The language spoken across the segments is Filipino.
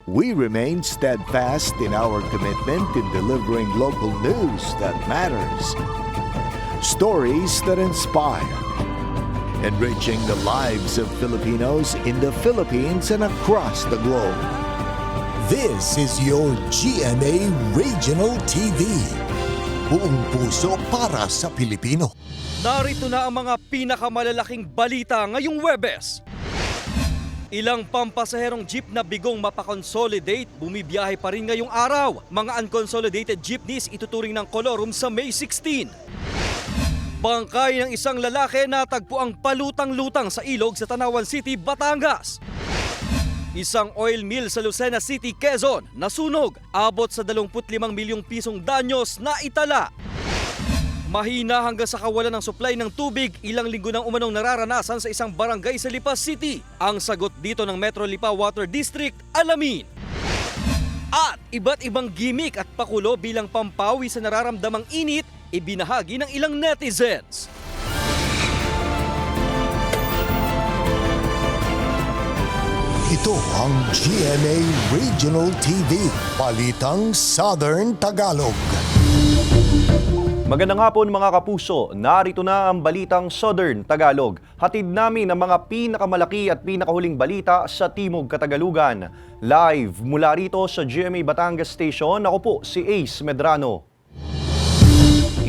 We remain steadfast in our commitment in delivering local news that matters, stories that inspire, enriching the lives of Filipinos in the Philippines and across the globe. This is your GMA Regional TV. Buong puso para sa Pilipino. Narito na ang mga pinakamalalaking balita ngayong Huwebes. Ilang pampasaherong jeep na bigong mapakonsolidate, bumibiyahe pa rin ngayong araw. Mga unconsolidated jeepneys ituturing ng kolorum sa May 16. Bangkay ng isang lalaki natagpo ang palutang-lutang sa ilog sa Tanawan City, Batangas. Isang oil mill sa Lucena City, Quezon, nasunog. Abot sa 25 milyong pisong danyos na itala. Mahina hanggang sa kawalan ng supply ng tubig, ilang linggo nang umanong nararanasan sa isang barangay sa Lipa City. Ang sagot dito ng Metro Lipa Water District, alamin. At iba't ibang gimmick at pakulo bilang pampawi sa nararamdamang init, ibinahagi ng ilang netizens. Ito ang GMA Regional TV, Balitang Southern Tagalog. Magandang hapon mga kapuso, narito na ang Balitang Southern Tagalog. Hatid namin ang mga pinakamalaki at pinakahuling balita sa Timog Katagalugan. Live mula rito sa GMA Batangas Station, ako po si Ace Medrano.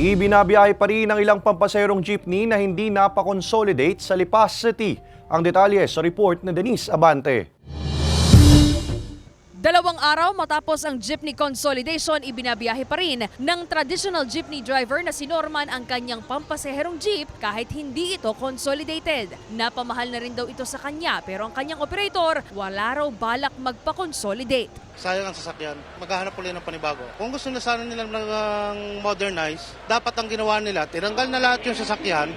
Ibinabiyahe pa rin ang ilang pampaserong jeepney na hindi napakonsolidate sa Lipa City. Ang detalye sa report ni Denise Abante. 2 araw matapos ang jeepney consolidation, ibinabiyahe pa rin ng traditional jeepney driver na si Norman ang kanyang pampasaherong jeep kahit hindi ito consolidated. Napamahal na rin daw ito sa kanya pero ang kanyang operator wala raw balak magpa-consolidate. Sayang ang sasakyan, maghahanap ulit ng panibago. Kung gusto na sana nilang modernize, dapat ang ginawa nila, tinanggal na lahat yung sasakyan,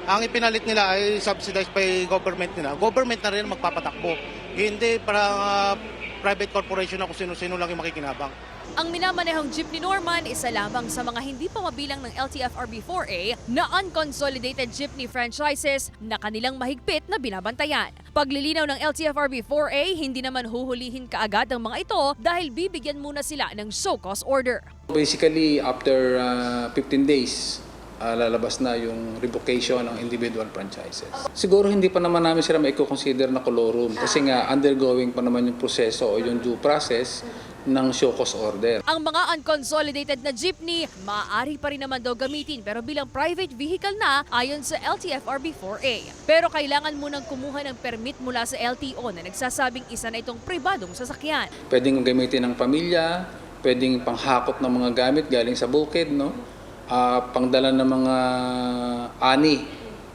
ang ipinalit nila ay subsidized by government nila. Government na rin magpapatakbo, hindi para private corporation na kung sino-sino lang yung makikinabang. Ang minamanehong jeep ni Norman, isa lamang sa mga hindi pa mabilang ng LTFRB-4A na unconsolidated jeepney franchises na kanilang mahigpit na binabantayan. Paglilinaw ng LTFRB-4A, hindi naman huhulihin kaagad ang mga ito dahil bibigyan muna sila ng show cause order. Basically, after 15 days, lalabas na yung revocation ng individual franchises. Siguro hindi pa naman namin sila maiko-consider na kolorum kasi nga undergoing pa naman yung proseso o yung due process ng show cause order. Ang mga unconsolidated na jeepney, maaari pa rin naman daw gamitin pero bilang private vehicle na ayon sa LTFRB-4A. Pero kailangan munang kumuha ng permit mula sa LTO na nagsasabing isa na itong pribadong sasakyan. Pwedeng gamitin ng pamilya, pwedeng panghakot ng mga gamit galing sa bukid, no? Pangdala ng mga ani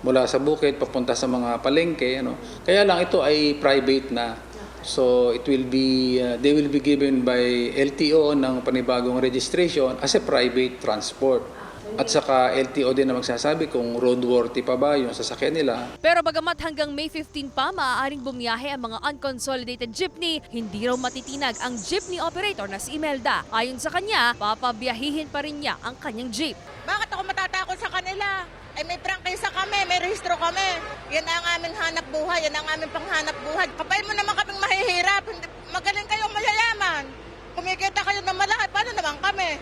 mula sa bukid papunta sa mga palengke, ano. Kaya lang ito ay private na. So it will be they will be given by LTO ng panibagong registration as a private transport. At saka LTO din na magsasabi kung roadworthy pa ba yung sasakyan nila. Pero bagamat hanggang May 15 pa maaaring bumiyahe ang mga unconsolidated jeepney, hindi raw matitinag ang jeepney operator na si Imelda. Ayon sa kanya, papabiyahihin pa rin niya ang kanyang jeep. Bakit ako matatakot sa kanila? Ay may prangkisa kami, may rehistro kami. Yan ang aming hanap buhay, yan ang aming panghanap buhay. Kapay mo naman kaming mahihirap, magaling kayong mayayaman. Kumikita kayo ng malaki, paano naman kami?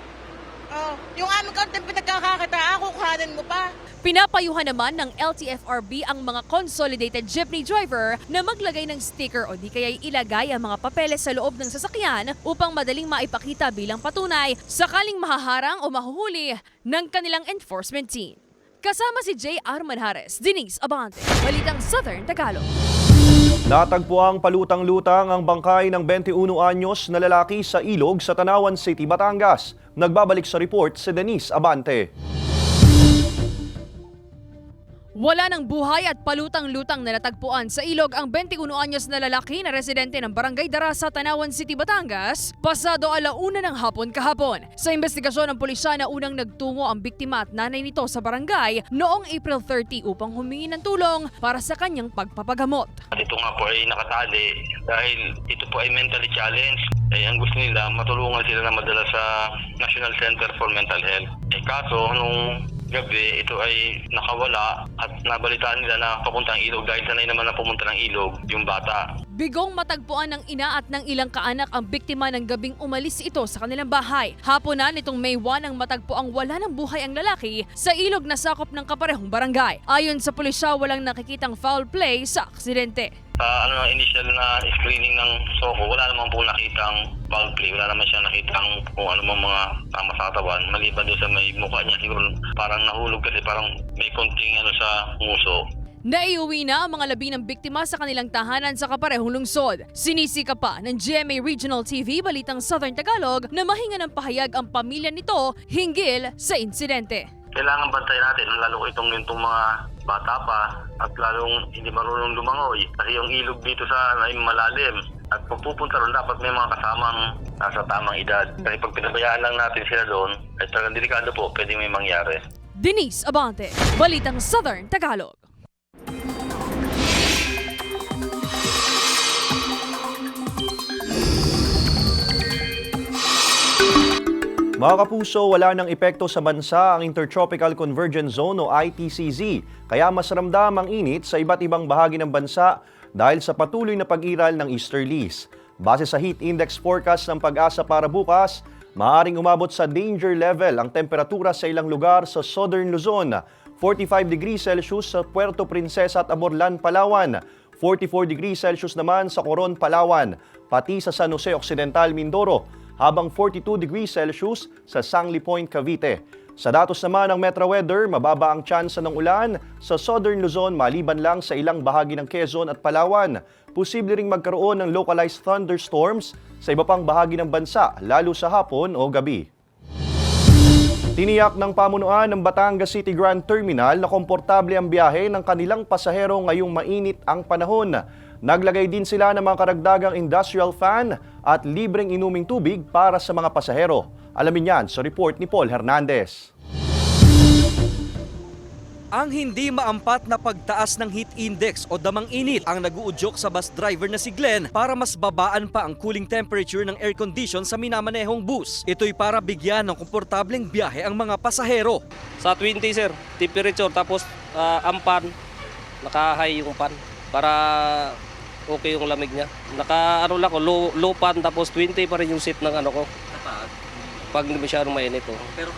Yung aming konting pinagkakakita, kukuhanin mo pa. Pinapayuhan naman ng LTFRB ang mga consolidated jeepney driver na maglagay ng sticker o di kaya ilagay ang mga papeles sa loob ng sasakyan upang madaling maipakita bilang patunay sakaling mahaharang o mahuhuli ng kanilang enforcement team. Kasama si J. Manjares, Denise Abante, Balitang Southern Tagalog. Natagpuang palutang-lutang ang bangkay ng 21 anyos na lalaki sa ilog sa Tanawan City, Batangas. Nagbabalik sa report si Denise Abante. Wala ng buhay at palutang-lutang na natagpuan sa ilog ang 21 anyos na lalaki na residente ng Barangay Darasa, Tanawan City, Batangas, pasado 1:00 ng hapon kahapon. Sa investigasyon ng pulisya na unang nagtungo ang biktima at nanay nito sa barangay noong April 30 upang humingi ng tulong para sa kanyang pagpapagamot. Ito nga po ay nakatali dahil ito po ay mentally challenged. Ang gusto nila matulungan sila na madala sa National Center for Mental Health. Kaso nung gabi, ito ay nakawala at nabalitaan nila na papuntang ilog dahil sanay naman na pumunta ng ilog yung bata. Bigong matagpuan ng ina at ng ilang kaanak ang biktima ng gabing umalis ito sa kanilang bahay. Hapunan nitong May 1 ang matagpuang wala ng buhay ang lalaki sa ilog na sakop ng kaparehong barangay. Ayon sa pulisya, walang nakikitang foul play sa aksidente. Initial na screening ng SOCO, wala naman po nakitang foul play. Wala naman siya nakitang kung ano mga tama sa katawan. Maliban doon sa may mukha niya, siguro parang nahulog kasi parang may konting sa nguso. Naiuwi na ang mga labi ng biktima sa kanilang tahanan sa kaparehong lungsod. Sinisika pa ng GMA Regional TV Balitang Southern Tagalog na mahinga ng pahayag ang pamilya nito hinggil sa insidente. Kailangan bantayan natin, lalo itong mga bata pa at lalong hindi marunong lumangoy. Kasi yung ilog dito ay malalim. At kung pupunta ron, dapat may mga kasamang nasa tamang edad. Kasi pag pinabayaan lang natin sila doon, ay talagang delikado po, pwede may mangyari. Denise Abante, Balitang Southern Tagalog. Mga kapuso, wala ng epekto sa bansa ang Intertropical Convergence Zone o ITCZ, kaya mas ramdam ang init sa iba't ibang bahagi ng bansa dahil sa patuloy na pag-iral ng easterlies. Base sa heat index forecast ng Pag-asa para bukas, maaaring umabot sa danger level ang temperatura sa ilang lugar sa Southern Luzon, 45 degrees Celsius sa Puerto Princesa at Aborlan, Palawan, 44 degrees Celsius naman sa Coron, Palawan, pati sa San Jose Occidental, Mindoro, habang 42 degrees Celsius sa Sangli Point, Cavite. Sa datos naman ng Metro Weather, mababa ang tsansa ng ulan sa Southern Luzon maliban lang sa ilang bahagi ng Quezon at Palawan. Posible ring magkaroon ng localized thunderstorms sa iba pang bahagi ng bansa, lalo sa hapon o gabi. Tiniyak ng pamunuan ng Batangas City Grand Terminal na komportable ang biyahe ng kanilang pasahero ngayong mainit ang panahon. Naglagay din sila ng mga karagdagang industrial fan at libreng inuming tubig para sa mga pasahero. Alamin yan sa report ni Paul Hernandez. Ang hindi maampat na pagtaas ng heat index o damang init ang nag-uudyok sa bus driver na si Glenn para mas babaan pa ang cooling temperature ng air condition sa minamanehong bus. Ito'y para bigyan ng komportableng biyahe ang mga pasahero. Sa 20 sir, temperature tapos ang pan, naka-high yung pan para okay yung lamig niya. Lang ko, low pan tapos 20 pa rin yung seat ng ko. Pag hindi masyadong mainit. Pero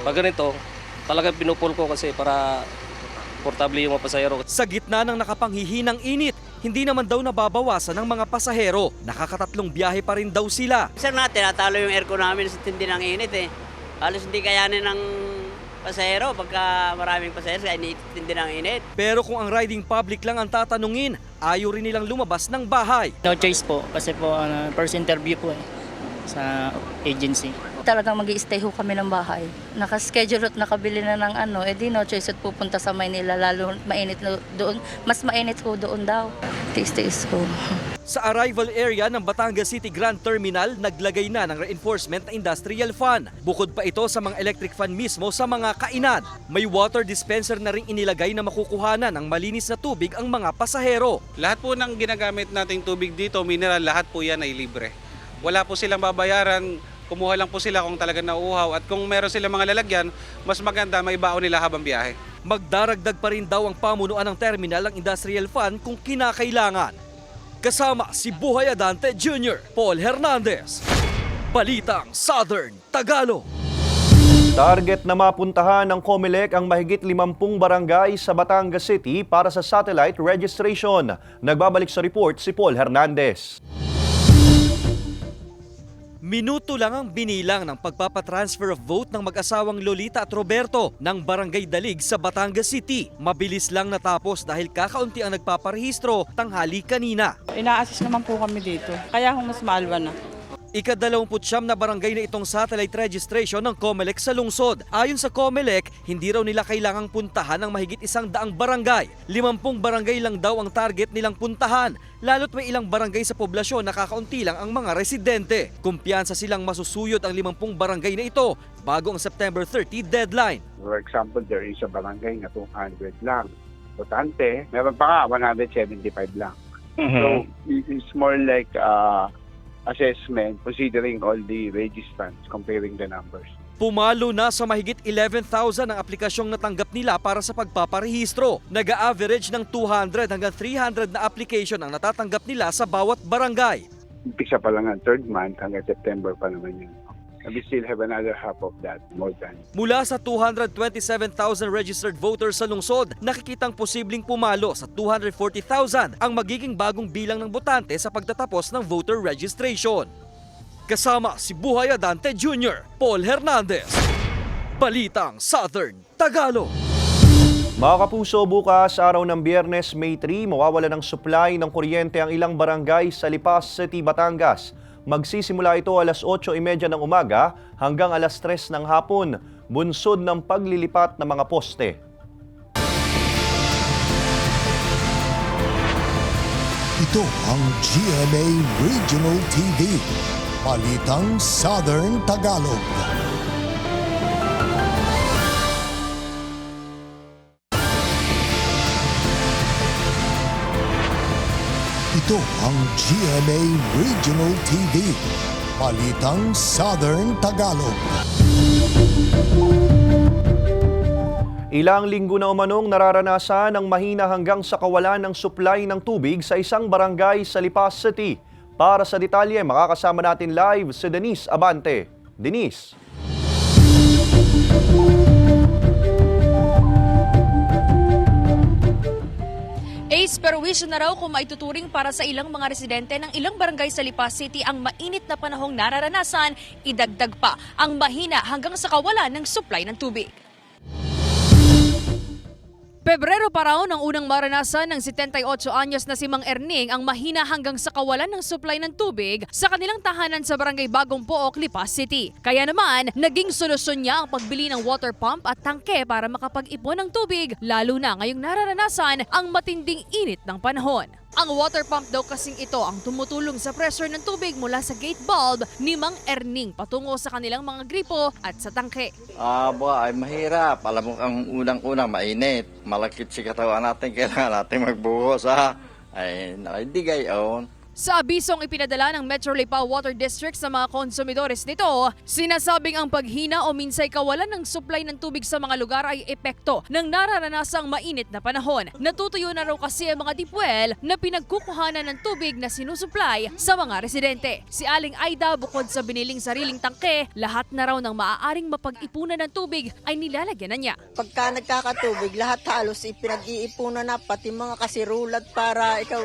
Pag ganito, talagang pinupul ko kasi para komportable yung mga pasahero. Sa gitna ng nakapanghihinang init, hindi naman daw nababawasan ng mga pasahero. Nakakatatlong biyahe pa rin daw sila. Sir, tinatalo yung aircon namin sa tindi ng init eh. Halos hindi kayanin ng pasahero pagka maraming pasahero kaya tindi ng init. Pero kung ang riding public lang ang tatanungin, ayaw rin nilang lumabas ng bahay. No choice po kasi po first interview po sa agency. Talagang mag-i-stay ho kami ng bahay. Naka-schedule at nakabili na ng di no choice at pupunta sa Maynila, lalo mainit doon. Mas mainit ho doon daw. Tiis-tiis ko. Sa arrival area ng Batangas City Grand Terminal, naglagay na ng reinforcement na industrial fan. Bukod pa ito sa mga electric fan mismo sa mga kainan. May water dispenser na rin inilagay na makukuhanan ng malinis na tubig ang mga pasahero. Lahat po ng ginagamit nating tubig dito, mineral, lahat po yan ay libre. Wala po silang babayaran, kumuha lang po sila kung talaga nauuhaw at kung meron silang mga lalagyan, mas maganda may baon nila habang biyahe. Magdaragdag pa rin daw ang pamunuan ng terminal ng industrial fan kung kinakailangan. Kasama si Buhay Adante Jr., Paul Hernandez, Balitang Southern Tagalog. Target na mapuntahan ng COMELEC ang mahigit 50 barangay sa Batangas City para sa satellite registration. Nagbabalik sa report si Paul Hernandez. Minuto lang ang binilang ng pagpapatransfer of vote ng mag-asawang Lolita at Roberto ng Barangay Dalig sa Batangas City. Mabilis lang natapos dahil kakaunti ang nagpaparehistro tanghali kanina. Ina-assist naman po kami dito, kaya mas maalwa na. Ika-29 na barangay na itong satellite registration ng COMELEC sa lungsod. Ayon sa COMELEC, hindi raw nila kailangang puntahan ng mahigit 100 barangay. 50 barangay lang daw ang target nilang puntahan, lalo't may ilang barangay sa poblasyon na kakaunti lang ang mga residente. Kumpiyansa silang masusuyod ang 50 barangay na ito bago ang September 30 deadline. For example, there is a barangay na 200 lang. Botante, meron pa nga 175 lang. So, it's more like assessment considering all the registrants, comparing the numbers. Pumalo na sa mahigit 11,000 ang aplikasyong natanggap nila para sa pagpaparehistro. Nag-a-average ng 200 hanggang 300 na application ang natatanggap nila sa bawat barangay. Umpisa pa lang ang third month hanggang September pa naman yun. And we still have another half of that, more than. Mula sa 227,000 registered voters sa lungsod, nakikitang posibleng pumalo sa 240,000 ang magiging bagong bilang ng botante sa pagtatapos ng voter registration. Kasama si Buhay Adante Jr., Paul Hernandez, Balitang Southern Tagalog. Mga kapuso, bukas araw ng Biyernes, May 3, mawawala ng supply ng kuryente ang ilang barangay sa Lipas City, Batangas. Magsisimula ito alas 8:30 ng umaga hanggang alas 3 ng hapon, bunsod ng paglilipat ng mga poste. Ito ang GMA Regional TV, Balitang Southern Tagalog. Ito ang GMA Regional TV, Balitang Southern Tagalog. Ilang linggo na umanong nararanasan ang mahina hanggang sa kawalan ng supply ng tubig sa isang barangay sa Lipas City. Para sa detalye, makakasama natin live si Denise Abante. Denise. Ace, perwisyo na raw kung maituturing para sa ilang mga residente ng ilang barangay sa Lipas City ang mainit na panahong nararanasan, idagdag pa ang mahina hanggang sa kawalan ng supply ng tubig. Pebrero pa raw ng unang maranasan ng 78 anyos na si Mang Erning ang mahina hanggang sa kawalan ng supply ng tubig sa kanilang tahanan sa barangay Bagong Pook, Lipas City. Kaya naman, naging solusyon niya ang pagbili ng water pump at tangke para makapag-ipon ng tubig, lalo na ngayong nararanasan ang matinding init ng panahon. Ang water pump daw kasing ito ang tumutulong sa pressure ng tubig mula sa gate bulb ni Mang Erning patungo sa kanilang mga gripo at sa tangke. Ay mahirap. Alam mo, ang unang-unang mainit. Malakit si katawan natin, kailangan natin magbuhos ay hindi gayon. Sa abisong ipinadala ng Metro Lipa Water District sa mga konsumidores nito, sinasabing ang paghina o minsay kawalan ng supply ng tubig sa mga lugar ay epekto ng nararanasang mainit na panahon. Natutuyo na raw kasi ang mga deep well na pinagkukuhanan ng tubig na sinusupply sa mga residente. Si Aling Aida, bukod sa biniling sariling tangke, lahat na raw ng maaaring mapag-ipunan ng tubig ay nilalagyan na niya. Pagka nagkakatubig, lahat halos ipinag-iipunan na, pati mga kasirulat para ikaw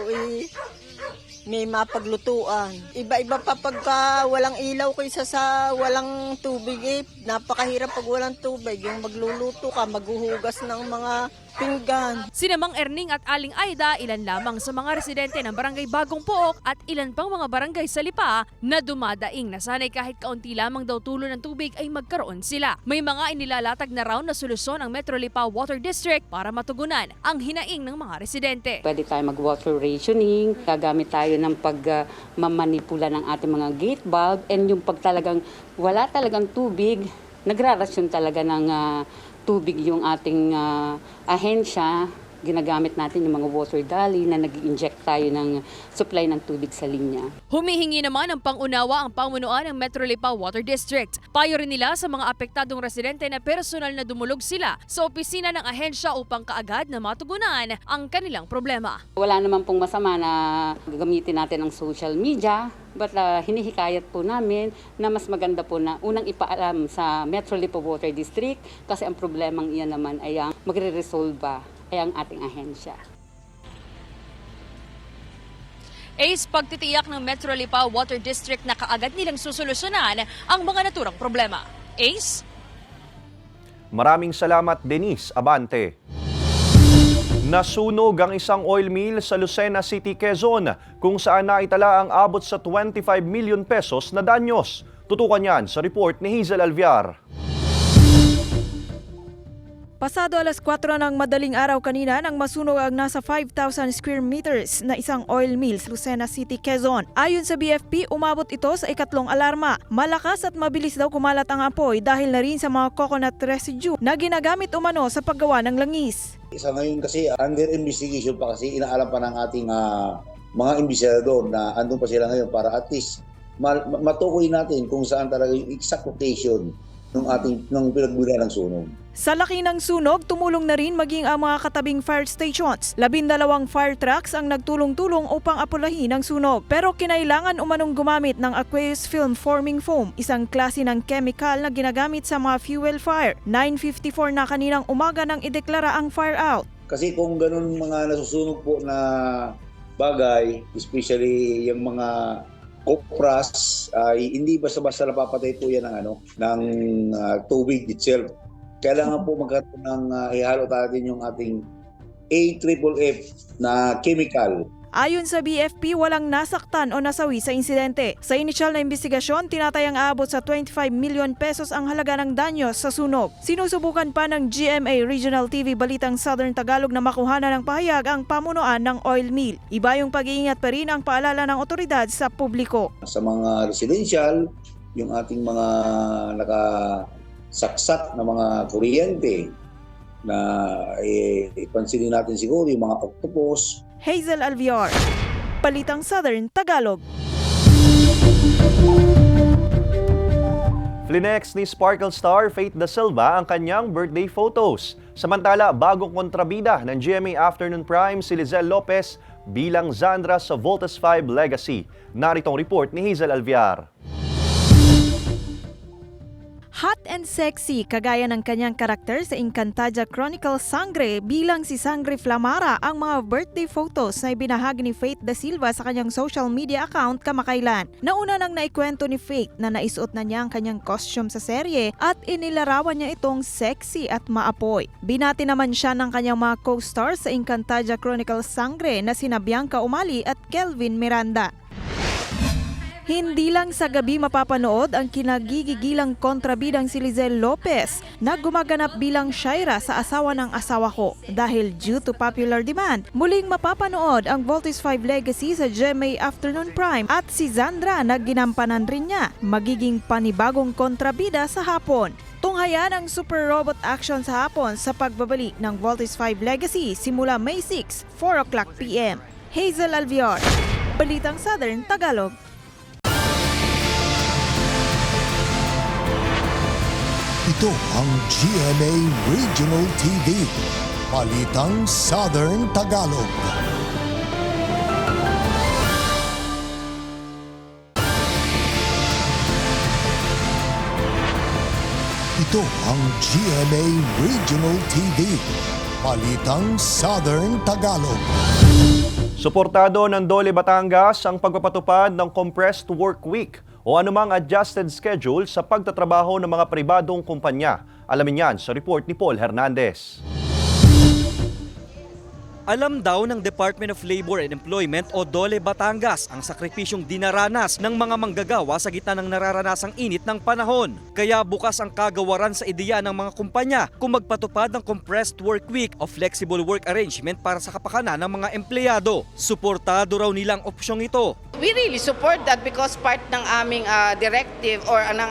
may mapaglutuan. Iba-iba pa pagka walang ilaw kaysa sa walang tubig. Napakahirap pag walang tubig. Yung magluluto ka, maghuhugas ng mga pinggan. Sina Mang Erning at Aling Aida, ilan lamang sa mga residente ng barangay Bagong Pook at ilan pang mga barangay sa Lipa na dumadaing na sanay kahit kaunti lamang daw tulo ng tubig ay magkaroon sila. May mga inilalatag na raw na solusyon ang Metro Lipa Water District para matugunan ang hinaing ng mga residente. Pwede tayo mag-water rationing, gagamit tayo ng pagmamanipula ng ating mga gate bulb, and yung pag talagang wala talagang tubig, nagrarasyon talaga ng tubig yung ating ahensya. Ginagamit natin yung mga water dolly na nag-inject tayo ng supply ng tubig sa linya. Humihingi naman ng pangunawa ang pamunuan ng Metro Lipa Water District. Payo rin nila sa mga apektadong residente na personal na dumulog sila sa opisina ng ahensya upang kaagad na matugunan ang kanilang problema. Wala naman pong masama na gagamitin natin ang social media, but hinihikayat po namin na mas maganda po na unang ipaalam sa Metro Lipa Water District kasi ang problemang iyan naman ay ang magre-resolve ay ang ating ahensya. Ace, pagtitiyak ng Metro Lipa Water District na kaagad nilang susolusyonan ang mga naturang problema. Ace? Maraming salamat, Denise Abante. Nasunog ang isang oil mill sa Lucena City, Quezon, kung saan naitala ang abot sa 25 million pesos na danyos. Tutukan yan sa report ni Hazel Alviar. Pasado alas 4 ng madaling araw kanina nang masunog ang nasa 5,000 square meters na isang oil mill sa Lucena City, Quezon. Ayon sa BFP, umabot ito sa ikatlong alarma. Malakas at mabilis daw kumalat ang apoy dahil na rin sa mga coconut residue na ginagamit umano sa paggawa ng langis. Isa ngayon kasi under investigation pa kasi inaalam pa ng ating mga investigador na andun pa sila ngayon para at least matukoy natin kung saan talaga yung exact location ng pinagmula ng sunog. Sa laki ng sunog, tumulong na rin maging ang mga katabing fire stations. 12 fire trucks ang nagtulong-tulong upang apulahin ang sunog. Pero kinailangan umanong gumamit ng aqueous film forming foam, isang klase ng chemical na ginagamit sa mga fuel fire. 9:54 na kaninang umaga nang ideklara ang fire out. Kasi kung ganun mga nasusunog po na bagay, especially yung mga kopras, hindi basta-basta napapatay po yan ng tubig itself. Kailangan po magkaroon ng ihalo natin yung ating AFFF na chemical. Ayon sa BFP, walang nasaktan o nasawi sa insidente. Sa inisyal na investigasyon, tinatayang aabot sa 25 million pesos ang halaga ng danyo sa sunog. Sinusubukan pa ng GMA Regional TV Balitang Southern Tagalog na makuhanan ng pahayag ang pamunuan ng oil mill. Iba yung pag-iingat pa rin ang paalala ng otoridad sa publiko. Sa mga residential, yung ating mga nakasaksak na mga kuryente na ipansinin natin siguro yung mga octopus. Hazel Alviar, Balitang Southern Tagalog. Flinex ni Sparkle Star Faith Da Silva ang kanyang birthday photos. Samantala, bagong kontrabida ng GMA Afternoon Prime si Lizelle Lopez bilang Zandra sa Voltes 5 Legacy. Narito ang report ni Hazel Alviar. Hot and sexy, kagaya ng kanyang karakter sa Encantadia Chronicles Sangre bilang si Sangre Flamara ang mga birthday photos na ibinahagi ni Faith Da Silva sa kanyang social media account kamakailan. Nauna nang naikwento ni Faith na naisuot na niya ang kanyang costume sa serye at inilarawan niya itong sexy at maapoy. Binati naman siya ng kanyang mga co-stars sa Encantadia Chronicles Sangre na sina Bianca Umali at Kelvin Miranda. Hindi lang sa gabi mapapanood ang kinagigigilang kontrabidang si Lizelle Lopez na gumaganap bilang Shaira sa Asawa ng Asawa Ko. Dahil due to popular demand, muling mapapanood ang Voltes 5 Legacy sa GMA Afternoon Prime at si Zandra na ginampanan rin niya, magiging panibagong kontrabida sa hapon. Tunghayan ang super robot action sa hapon sa pagbabalik ng Voltes 5 Legacy simula May 6, 4 o'clock p.m. Hazel Alviar, Balitang Southern Tagalog. Ito ang GMA Regional TV, Balitang Southern Tagalog. Ito ang GMA Regional TV, Balitang Southern Tagalog. Suportado ng Dole Batangas ang pagpapatupad ng compressed work week o anumang adjusted schedule sa pagtatrabaho ng mga pribadong kumpanya. Alamin yan sa report ni Paul Hernandez. Alam daw ng Department of Labor and Employment o DOLE Batangas ang sakripisyong dinaranas ng mga manggagawa sa gitna ng nararanasang init ng panahon. Kaya bukas ang kagawaran sa ideya ng mga kumpanya kung magpatupad ng compressed work week o flexible work arrangement para sa kapakanan ng mga empleyado. Suportado raw nilang opsyong ito. We really support that because part ng aming directive or ng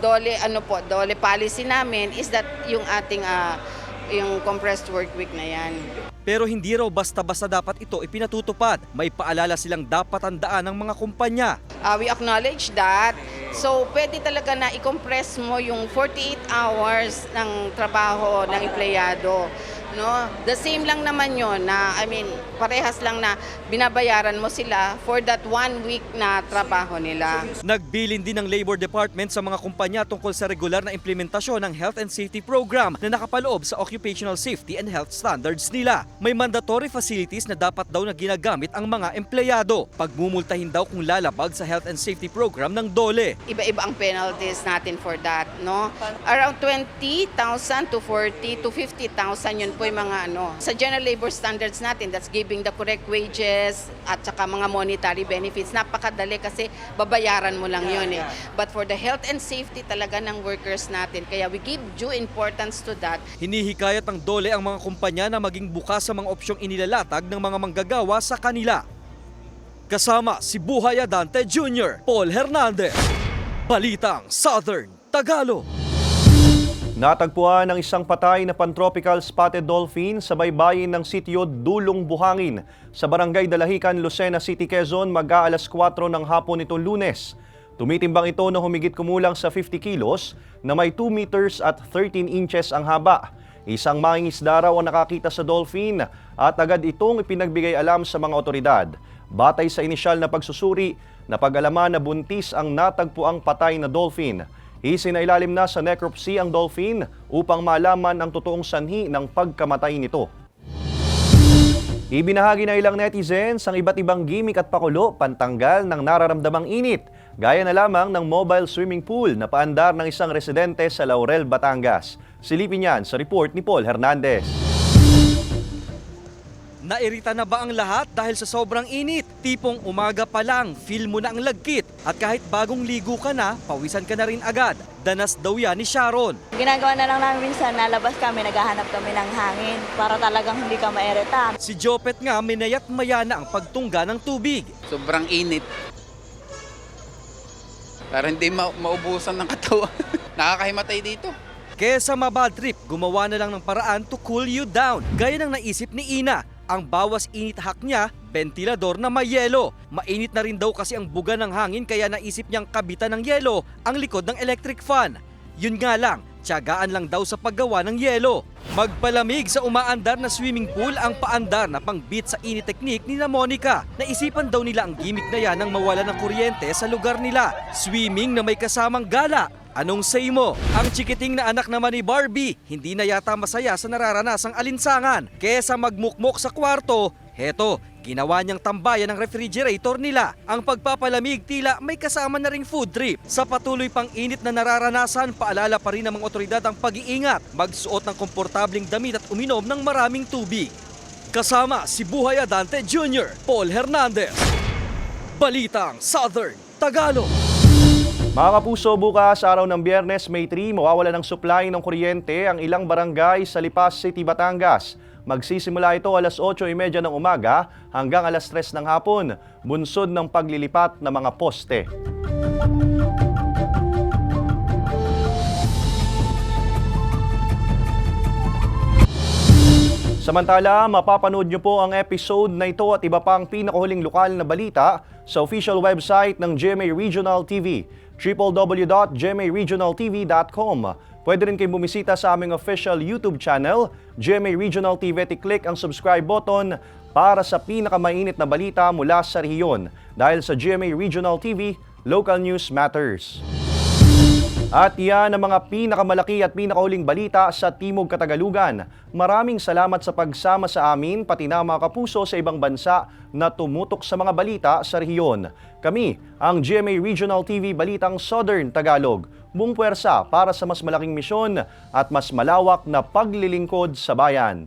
DOLE policy namin is that yung ating yung compressed work week na yan. Pero hindi raw basta-basta dapat ito ipinatutupad. May paalala silang dapat tandaan ng mga kumpanya. We acknowledge that. So pwede talaga na i-compress mo yung 48 hours ng trabaho ng empleyado. No? The same lang naman yon na parehas lang na binabayaran mo sila for that 1 week na trabaho nila. Nagbilin din ng Labor Department sa mga kumpanya tungkol sa regular na implementasyon ng Health and Safety Program na nakapaloob sa Occupational Safety and Health Standards nila. May mandatory facilities na dapat daw na ginagamit ang mga empleyado. Pagmumultahin daw kung lalabag sa Health and Safety Program ng DOLE. Iba-iba ang penalties natin for that, no? Around 20,000 to 40,000 to 50,000 yun po yung mga sa general labor standards natin, that's giving the correct wages at saka mga monetary benefits. Napakadali kasi babayaran mo lang yun eh. But for the health and safety talaga ng workers natin, kaya we give due importance to that. Hinihikayat ng DOLE ang mga kumpanya na maging bukas sa mga opsyong inilalatag ng mga manggagawa sa kanila. Kasama si Buhay Adante Jr., Paul Hernandez, Balitang Southern Tagalog. Natagpuan ng isang patay na pantropical spotted dolphin sa baybayin ng sitio Dulong Buhangin sa Barangay Dalahican, Lucena City, Quezon mag-aalas 4 ng hapon nitong Lunes. Tumitimbang ito na humigit kumulang sa 50 kilos na may 2 meters at 13 inches ang haba. Isang mangingisda raw ang nakakita sa dolphin at agad itong ipinagbigay alam sa mga otoridad. Batay sa inisyal na pagsusuri, napag-alaman na buntis ang natagpuang patay na dolphin. Isinailalim na sa necropsy ang dolphin upang malaman ang totoong sanhi ng pagkamatay nito. Ibinahagi na ilang netizens ang iba't ibang gimmick at pakulo pantanggal ng nararamdamang init. Gaya na lamang ng mobile swimming pool na paandar ng isang residente sa Laurel, Batangas. Silipin yan sa report ni Paul Hernandez. Nairita na ba ang lahat dahil sa sobrang init? Tipong umaga pa lang, feel mo na ang lagkit. At kahit bagong ligo ka na, pawisan ka na rin agad. Danas daw yan ni Sharon. Ginagawa na lang namin minsan, nalabas kami, naghahanap kami ng hangin para talagang hindi ka mairita. Si Jopet nga minayat maya na ang pagtungga ng tubig. Sobrang init. Para hindi maubusan ng katawan. Nakakahimatay dito. Kesa mabad trip, gumawa na lang ng paraan to cool you down. Gaya ng naisip ni Ina. Ang bawas init hack niya, ventilador na may yelo. Mainit na rin daw kasi ang buga ng hangin kaya naisip niyang kabitan ng yelo ang likod ng electric fan. Yun nga lang, tiyagaan lang daw sa paggawa ng yelo. Magpalamig sa umaandar na swimming pool ang paandar na pang-beat sa init technique ni na Monica. Naisipan daw nila ang gimmick na yan nang mawala ng kuryente sa lugar nila. Swimming na may kasamang gala. Anong say mo? Ang chikiting na anak naman ni Barbie, hindi na yata masaya sa nararanasang alinsangan. Kesa magmukmok sa kwarto, heto, ginawa niyang tambayan ng refrigerator nila. Ang pagpapalamig tila may kasama na ring food trip. Sa patuloy pang init na nararanasan, paalala pa rin ng mga otoridad ang pag-iingat, magsuot ng komportabling damit at uminom ng maraming tubig. Kasama si Buhay Adante Jr., Paul Hernandez. Balitang Southern Tagalog. Mga kapuso, bukas araw ng Biyernes, May 3, mawawala ng supply ng kuryente ang ilang barangay sa Lipas City, Batangas. Magsisimula ito alas 8:30 ng umaga hanggang alas 3 ng hapon, bunsod ng paglilipat ng mga poste. Samantala, mapapanood niyo po ang episode na ito at iba pang pinakahuling lokal na balita sa official website ng GMA Regional TV, www.gmaregionaltv.com. Pwede rin kayong bumisita sa aming official YouTube channel, GMA Regional TV, at i-click ang subscribe button para sa pinakamainit na balita mula sa rehiyon. Dahil sa GMA Regional TV, local news matters. At yan ang mga pinakamalaki at pinakahuling balita sa Timog Katagalugan. Maraming salamat sa pagsama sa amin, pati na mga kapuso sa ibang bansa na tumutok sa mga balita sa rehiyon. Kami, ang GMA Regional TV Balitang Southern Tagalog, buong puwersa para sa mas malaking misyon at mas malawak na paglilingkod sa bayan.